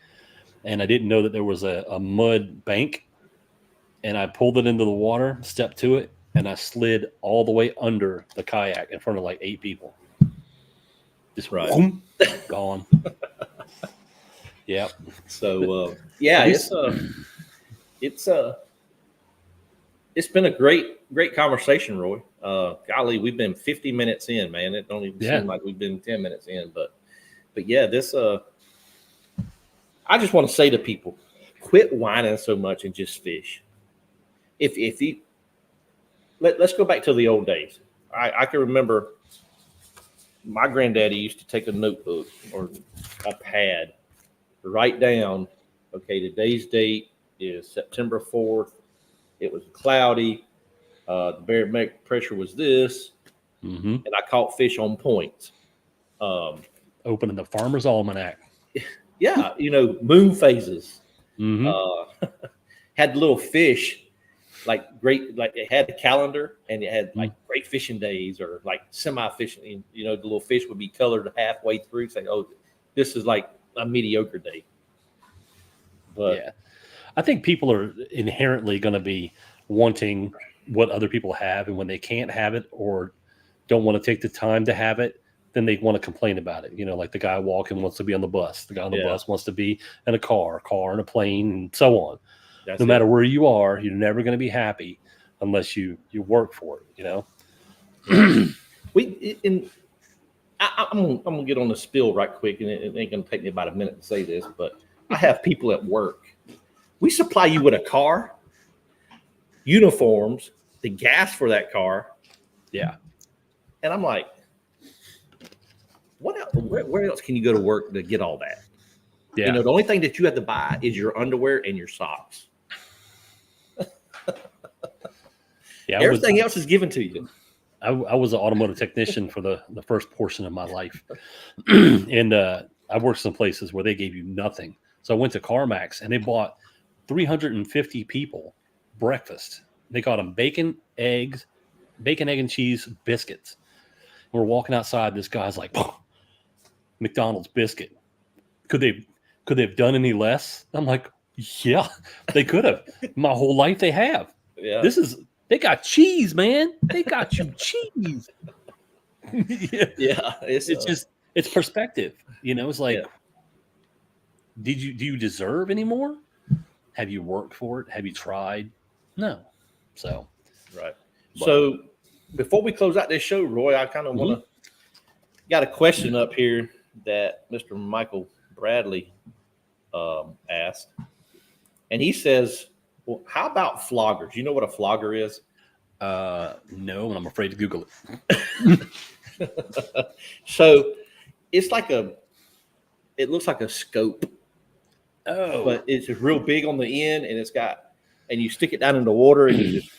and I didn't know that there was a mud bank, and I pulled it into the water, stepped to it, and I slid all the way under the kayak in front of like 8 people. Just boom, gone. Yep. So it's been a great conversation, Roy. Golly, we've been 50 minutes in, man. It don't even seem like we've been 10 minutes in, but yeah, this I just want to say to people, quit whining so much and just fish. If you let's go back to the old days. I can remember my granddaddy used to take a notebook or a pad, write down, okay, today's date is September 4th, It was cloudy. The barometric pressure was this, and I caught fish on points. Opening the Farmer's Almanac. Yeah, moon phases. Mm-hmm. Had little fish, like it had a calendar, and it had like great fishing days or like semi-fishing. The little fish would be colored halfway through, saying, "Oh, this is like a mediocre day." But yeah, I think people are inherently going to be wanting what other people have, and when they can't have it or don't want to take the time to have it, then they want to complain about it. Like the guy walking wants to be on the bus, the guy on the bus wants to be in a car in a plane, and so on. No matter where you are, you're never going to be happy unless you work for it. I'm gonna get on the spill right quick, and it ain't gonna take me about a minute to say this, but I have people at work. We supply you with a car, uniforms, the gas for that car. Yeah. And I'm like, what else? Where else can you go to work to get all that? Yeah. The only thing that you have to buy is your underwear and your socks. Yeah. Everything else is given to you. I was an automotive technician for the first portion of my life. And I worked some places where they gave you nothing. So I went to CarMax, and they bought 350 people breakfast. They got them bacon, egg, and cheese biscuits. We're walking outside. This guy's like, McDonald's biscuit. Could they have done any less? I'm like, yeah, they could have. My whole life they have. Yeah. They got cheese, man. They got you cheese. Yeah. It's perspective. It's like, do you deserve any more? Have you worked for it? Have you tried? No. So, right. So before we close out this show, Roy, I kind of want to got a question up here that Mr. Michael Bradley asked, and he says, "Well, how about floggers? You know what a flogger is?" No, and I'm afraid to Google it. So it's like it looks like a scope. Oh, but it's real big on the end, and and you stick it down in the water, and you just.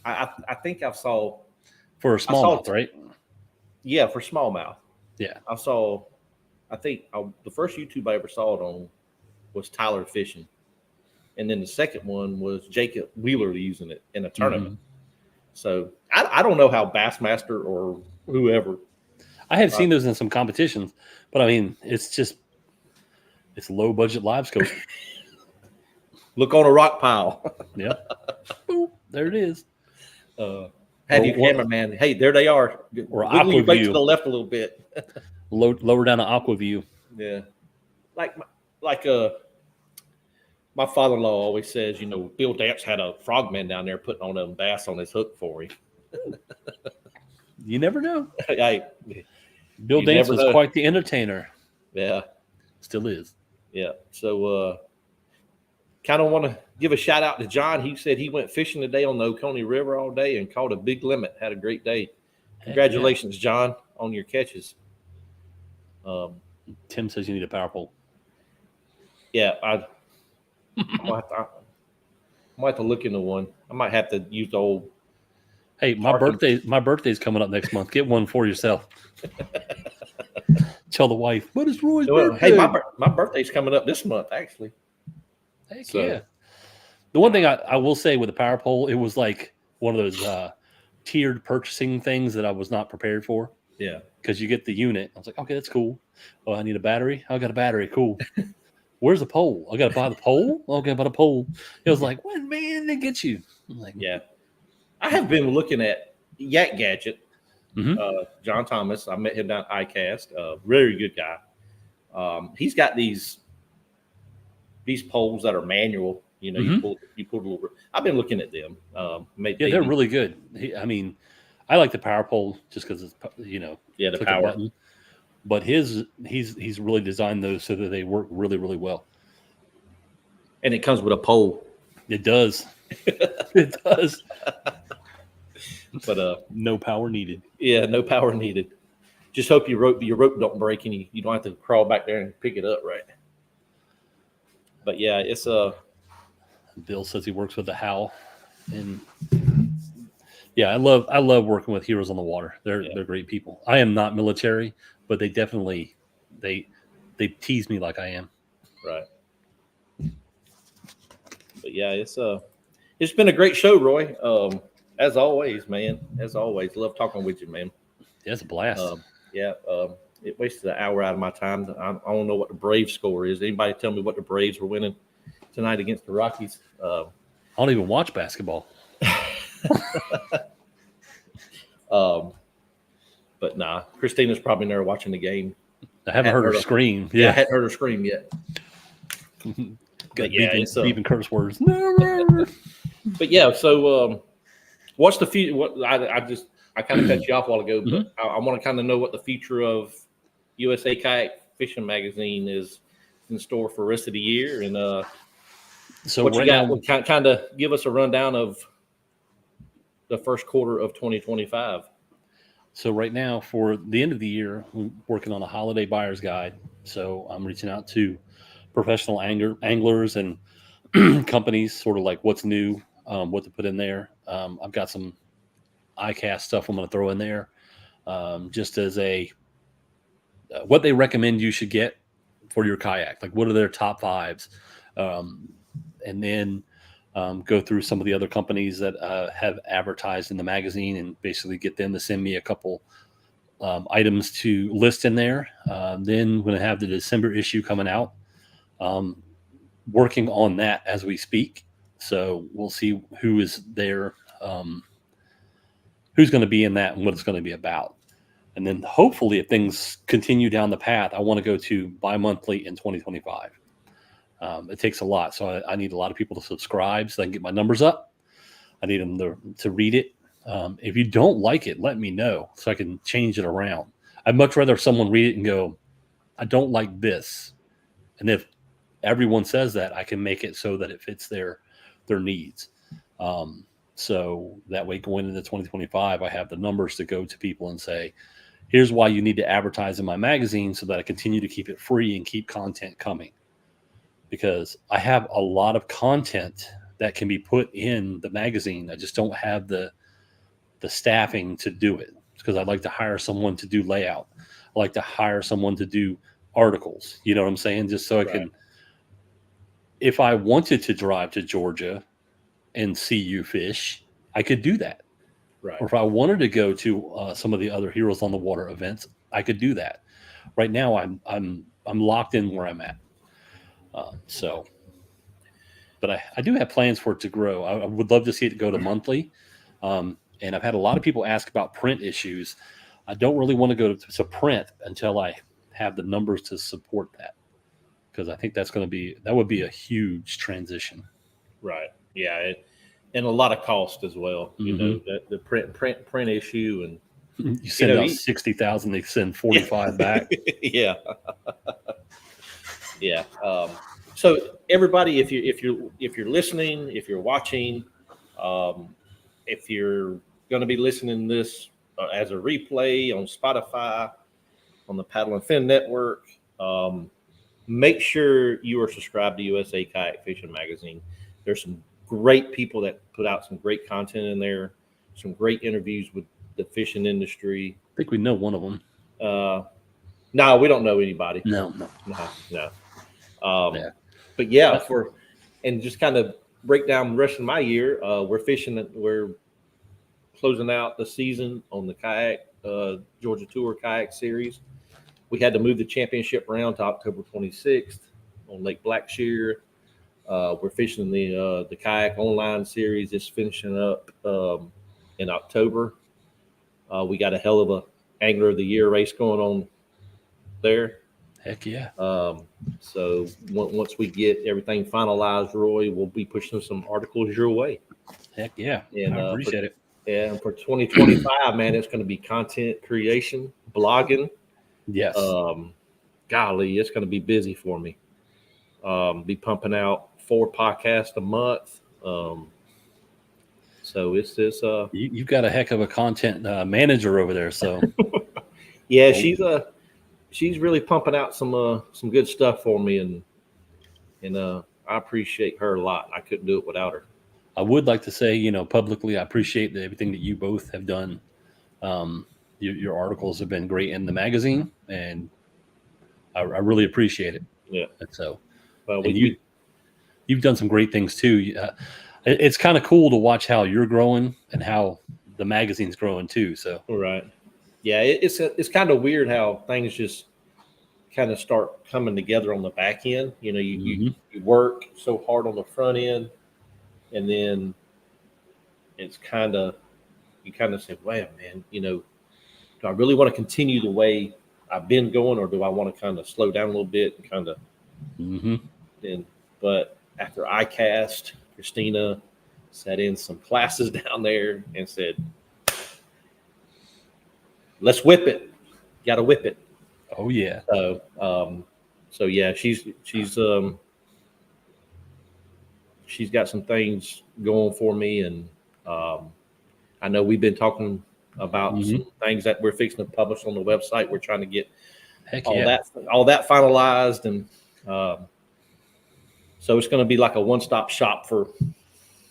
I think I saw for a smallmouth, right? Yeah, for smallmouth. Yeah, I think the first YouTube I ever saw it on was Tyler Fishing, and then the second one was Jacob Wheeler using it in a tournament. So I don't know how Bassmaster or whoever. I have seen those in some competitions, but I mean, it's low budget live scope. Look on a rock pile. Yeah, boop, there it is. Have your cameraman? Hey, there they are. Or Wiggle your bait Aquaview to the left a little bit. Lower down to Aquaview. Yeah, like my father-in-law always says, Bill Damps had a frogman down there putting on them bass on his hook for him. You never know. Hey, Bill Damps was quite the entertainer. Yeah, still is. Yeah. So, kind of want to give a shout out to John. He said he went fishing today on the Oconee River all day and caught a big limit. Had a great day. Congratulations, John, on your catches. Tim says you need a power pole. Yeah, I might have to look into one. I might have to use the old. Hey, my birthday's coming up next month. Get one for yourself. Tell the wife, what is Roy's birthday? Hey, my birthday's coming up this month, actually. Heck yeah. The one thing I will say with the power pole, it was like one of those tiered purchasing things that I was not prepared for. Yeah. Because you get the unit. I was like, okay, that's cool. Oh, I need a battery. I got a battery. Cool. Where's the pole? I got to buy the pole? Okay, buy the pole. It was like, what, man, they get you. I'm like, yeah. I have been looking at Yak Gadget. John Thomas. I met him down at ICAST. Very good guy. He's got these poles that are manual. You pull a little. I've been looking at them. They're really good. I like the power pole just because it's the power. Button. But he's really designed those so that they work really, really well. And it comes with a pole. It does. It does. But no power needed. Yeah, no power needed. Just hope your rope don't break and you don't have to crawl back there and pick it up, right? But yeah, it's Bill says he works with the Howl And yeah, I love working with Heroes on the Water. They're great people. I am not military, but they definitely they tease me like I am. Right. But yeah, it's been a great show, Roy. As always, man. As always, love talking with you, man. Yeah, it's a blast. Yeah. It wasted an hour out of my time. I don't know what the Braves score is. Anybody tell me what the Braves were winning tonight against the Rockies? I don't even watch basketball. But nah, Christina's probably never watching the game. I haven't heard her scream. Yeah, I hadn't heard her scream yet. Got beeping curse words. But yeah, so what's the future? What I kind of cut you off a while ago, but I want to kind of know what the future of USA Kayak Fishing Magazine is in store for the rest of the year, and so what right you got. now, Kind of give us a rundown of the first quarter of 2025. So right now, for the end of the year, I'm working on a holiday buyer's guide. So I'm reaching out to professional anglers and companies, sort of like what's new, what to put in there. I've got some ICAST stuff I'm going to throw in there, just as what they recommend you should get for your kayak. Like, what are their top fives, and then go through some of the other companies that have advertised in the magazine, and basically get them to send me a couple items to list in there. Then we're going to have the December issue coming out. Working on that as we speak. So we'll see who is there, who's going to be in that and what it's going to be about. And then hopefully, if things continue down the path, I want to go to bi-monthly in 2025. It takes a lot. So I need a lot of people to subscribe so I can get my numbers up. I need them to read it. If you don't like it, let me know so I can change it around. I'd much rather someone read it and go, I don't like this. And if everyone says that, I can make it so that it fits their needs. So that way, going into 2025, I have the numbers to go to people and say, here's why you need to advertise in my magazine so that I continue to keep it free and keep content coming. Because I have a lot of content that can be put in the magazine. I just don't have the staffing to do it, because I'd like to hire someone to do layout. I like to hire someone to do articles. You know what I'm saying? Just so I can, if I wanted to drive to Georgia and see you fish, I could do that. Right. Or if I wanted to go to some of the other Heroes on the Water events, I could do that. Right now, I'm locked in where I'm at. But I do have plans for it to grow. I would love to see it go to monthly. And I've had a lot of people ask about print issues. I don't really want to go to print until I have the numbers to support that, because I think that would be a huge transition. Right. Yeah. And a lot of cost as well. You know, the print issue, and you send out 60,000, they send 45 back. Yeah. Yeah. So everybody, if you're listening, if you're watching, if you're going to be listening to this as a replay on Spotify, on the Paddle and Fin Network, make sure you are subscribed to USA Kayak Fishing Magazine. There's some great people that put out some great content in there, some great interviews with the fishing industry. I think we know one of them. No, we don't know anybody. No. But yeah, and just kind of break down the rest of my year. We're closing out the season on the kayak Georgia Tour Kayak Series. We had to move the championship round to October 26th on Lake Blackshear. We're fishing the kayak online series. It's finishing up in October. We got a hell of a Angler of the Year race going on there. Heck yeah. So once we get everything finalized, Roy, we'll be pushing some articles your way. Heck yeah. And I appreciate it. And for 2025, man, it's going to be content creation, blogging. Yes. Golly, it's going to be busy for me. Be pumping out 4 podcasts a month. So it's this. You've got a heck of a content manager over there. So yeah, she's really pumping out some good stuff for me, and I appreciate her a lot. I couldn't do it without her. I would like to say, publicly, I appreciate everything that you both have done. Your articles have been great in the magazine, and I really appreciate it. Yeah. And so, Well, and you've done some great things too. It's kind of cool to watch how you're growing and how the magazine's growing too. So, right. Yeah, it's kind of weird how things just kind of start coming together on the back end. You work so hard on the front end, and then it's you kind of say, "Wow, man, do I really want to continue the way I've been going, or do I want to kind of slow down a little bit and kind of?" And but after ICAST, Christina set in some classes down there and said, "Let's whip it. Got to whip it." Oh yeah. So yeah, she's got some things going for me, and I know we've been talking about some things that we're fixing to publish on the website. We're trying to get all that finalized, and so it's going to be like a one-stop shop for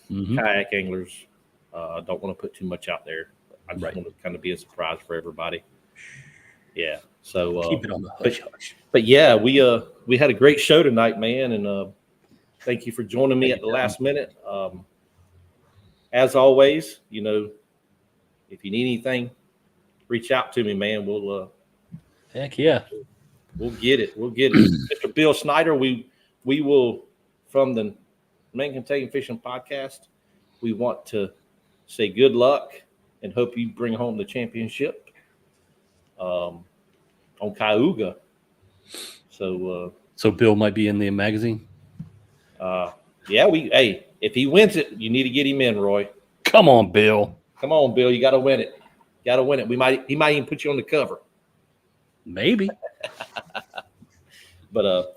kayak anglers. Don't want to put too much out there. I just want to kind of be a surprise for everybody. Yeah. So keep it on the hush hush. But yeah, we had a great show tonight, man, and thank you for joining me at the last minute. As always, if you need anything, reach out to me, man. We'll heck yeah, we'll get it. Mr. Bill Snyder, we will, from the Man Contained Fishing Podcast, we want to say good luck and hope you bring home the championship on Cayuga. So Bill might be in the magazine. Yeah, if he wins it, you need to get him in, Roy. Come on, Bill. You got to win it. He might even put you on the cover. Maybe. But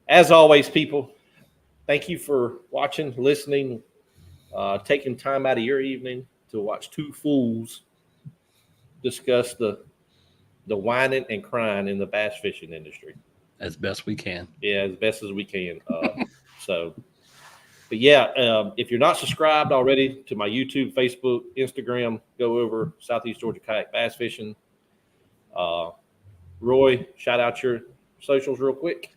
as always, people, thank you for watching, listening, taking time out of your evening to watch two fools discuss the whining and crying in the bass fishing industry. As best we can. Yeah, as best as we can. But yeah, if you're not subscribed already to my YouTube, Facebook, Instagram, go over Southeast Georgia Kayak Bass Fishing. Roy, shout out your socials real quick.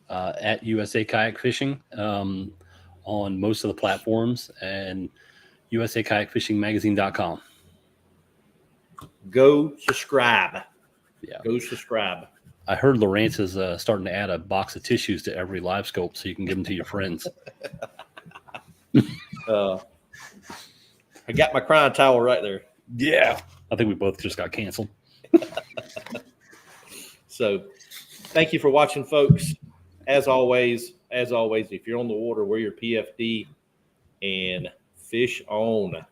At USA Kayak Fishing on most of the platforms, and usakayakfishingmagazine.com. Go subscribe. Yeah. Go subscribe. I heard Lawrence is starting to add a box of tissues to every live scope so you can give them to your friends. I got my crying towel right there. Yeah. I think we both just got canceled. So thank you for watching, folks. As always, if you're on the water, wear your PFD and fish on.